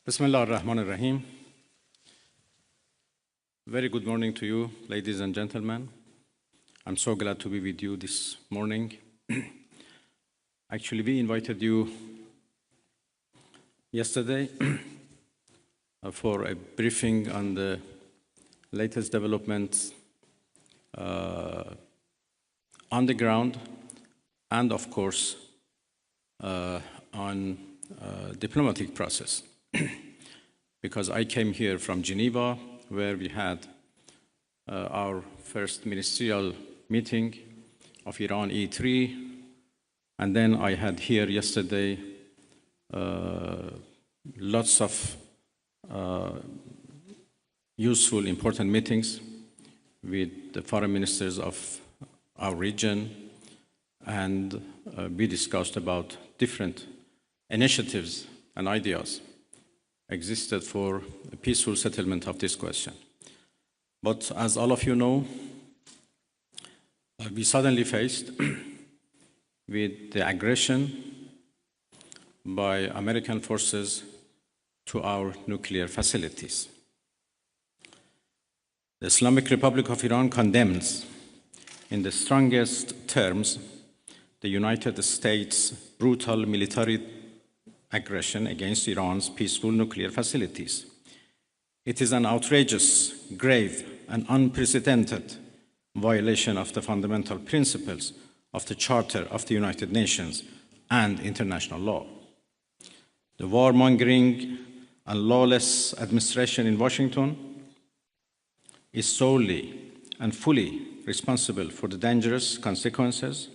Bismillah ar-Rahman ar-Rahim. Very good morning to you, ladies and gentlemen. I'm so glad to be with you this morning. Actually, we invited you yesterday for a briefing on the latest developments on the ground and, of course, on diplomatic process. Because I came here from Geneva, where we had our first ministerial meeting of Iran E3, and then I had here yesterday lots of useful, important meetings with the foreign ministers of our region, and we discussed about different initiatives and ideas existed for a peaceful settlement of this question. But as all of you know, we suddenly faced with the aggression by American forces to our nuclear facilities. The Islamic Republic of Iran condemns in the strongest terms the United States' brutal military aggression against Iran's peaceful nuclear facilities. It is an outrageous, grave, and unprecedented violation of the fundamental principles of the Charter of the United Nations and international law. The warmongering and lawless administration in Washington is solely and fully responsible for the dangerous consequences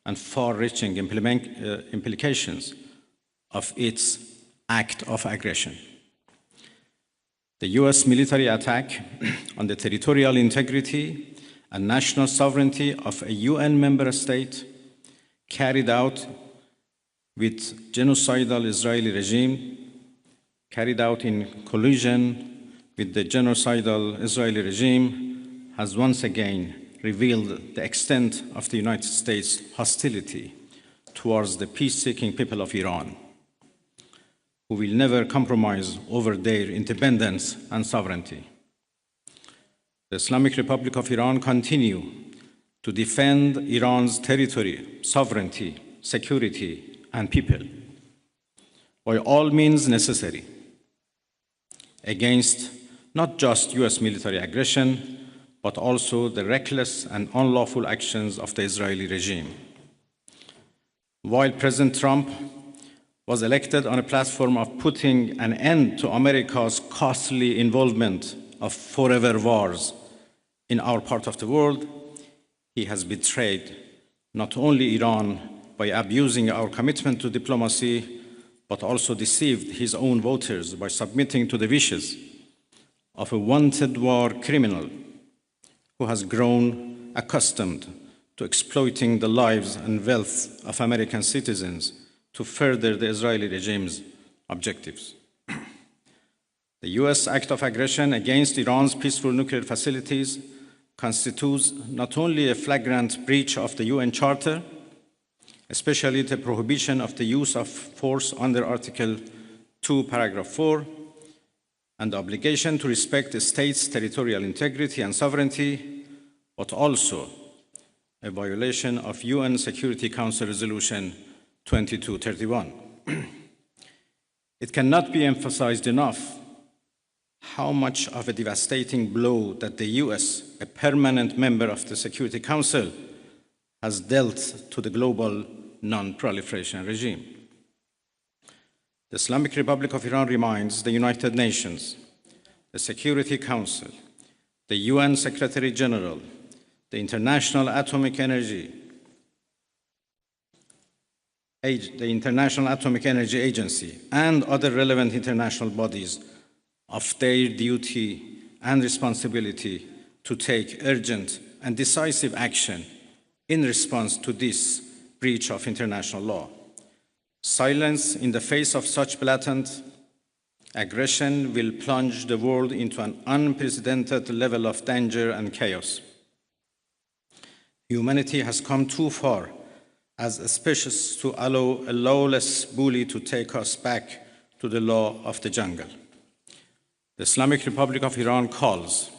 and far-reaching implications of its act of aggression. The US military attack on the territorial integrity and national sovereignty of a UN member state carried out with genocidal Israeli regime, carried out in collusion with the genocidal Israeli regime, has once again revealed the extent of the United States' hostility towards the peace-seeking people of Iran, who will never compromise over their independence and sovereignty. The Islamic Republic of Iran continues to defend Iran's territory, sovereignty, security, and people by all means necessary against not just US military aggression, but also the reckless and unlawful actions of the Israeli regime. While President Trump was elected on a platform of putting an end to America's costly involvement of forever wars in our part of the world, he has betrayed not only Iran by abusing our commitment to diplomacy, but also deceived his own voters by submitting to the wishes of a wanted war criminal who has grown accustomed to exploiting the lives and wealth of American citizens to further the Israeli regime's objectives. The US act of aggression against Iran's peaceful nuclear facilities constitutes not only a flagrant breach of the UN Charter, especially the prohibition of the use of force under Article 2, Paragraph 4, and the obligation to respect the state's territorial integrity and sovereignty, but also a violation of UN Security Council Resolution 2231. It cannot be emphasized enough how much of a devastating blow that the US, a permanent member of the Security Council, has dealt to the global non-proliferation regime. The Islamic Republic of Iran reminds the United Nations, the Security Council, the UN Secretary General, the International Atomic Energy Agency, and other relevant international bodies of their duty and responsibility to take urgent and decisive action in response to this breach of international law. Silence in the face of such blatant aggression will plunge the world into an unprecedented level of danger and chaos. Humanity has come too far as species to allow a lawless bully to take us back to the law of the jungle. The Islamic Republic of Iran calls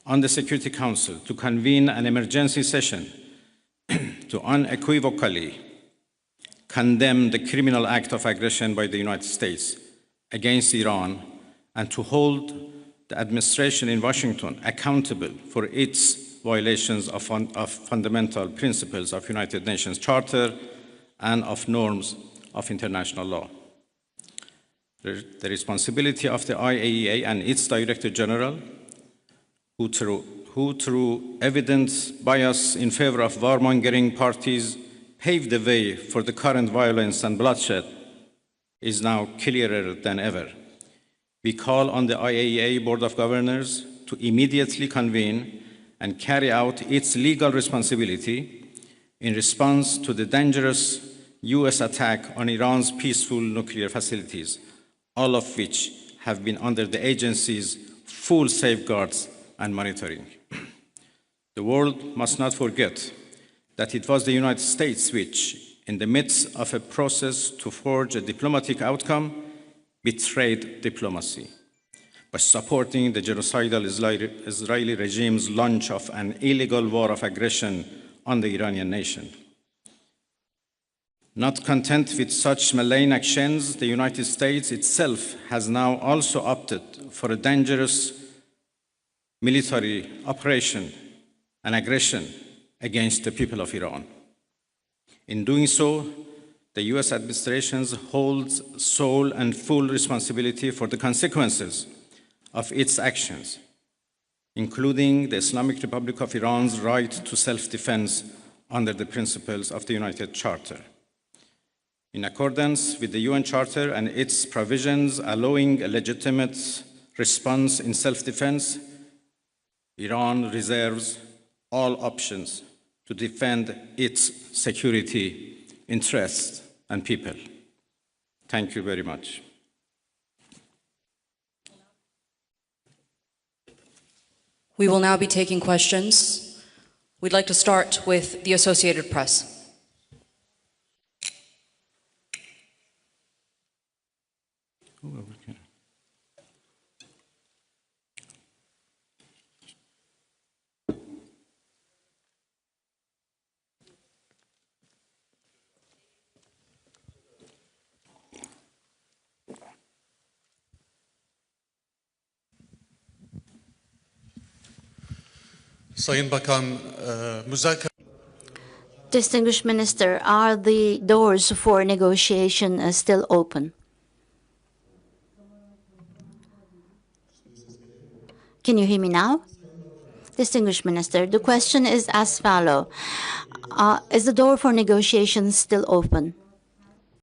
on the Security Council to convene an emergency session to unequivocally condemn the criminal act of aggression by the United States against Iran and to hold the administration in Washington accountable for its violations of fundamental principles of United Nations Charter and of norms of international law. The responsibility of the IAEA and its Director General, who through evident bias in favor of warmongering parties paved the way for the current violence and bloodshed, is now clearer than ever. We call on the IAEA Board of Governors to immediately convene and carry out its legal responsibility in response to the dangerous US attack on Iran's peaceful nuclear facilities, all of which have been under the agency's full safeguards and monitoring. The world must not forget that it was the United States which, in the midst of a process to forge a diplomatic outcome, betrayed diplomacy by supporting the genocidal Israeli regime's launch of an illegal war of aggression on the Iranian nation. Not content with such malign actions, the United States itself has now also opted for a dangerous military operation and aggression against the people of Iran. In doing so, the US administration holds sole and full responsibility for the consequences of its actions, including the Islamic Republic of Iran's right to self-defense under the principles of the United Charter. In accordance with the UN Charter and its provisions allowing a legitimate response in self-defense, Iran reserves all options to defend its security interests and people. Thank you very much. We will now be taking questions. We'd like to start with the Associated Press. Distinguished Minister, are the doors for negotiation still open? Can you hear me now? Distinguished Minister, the question is as follows. Is the door for negotiations still open?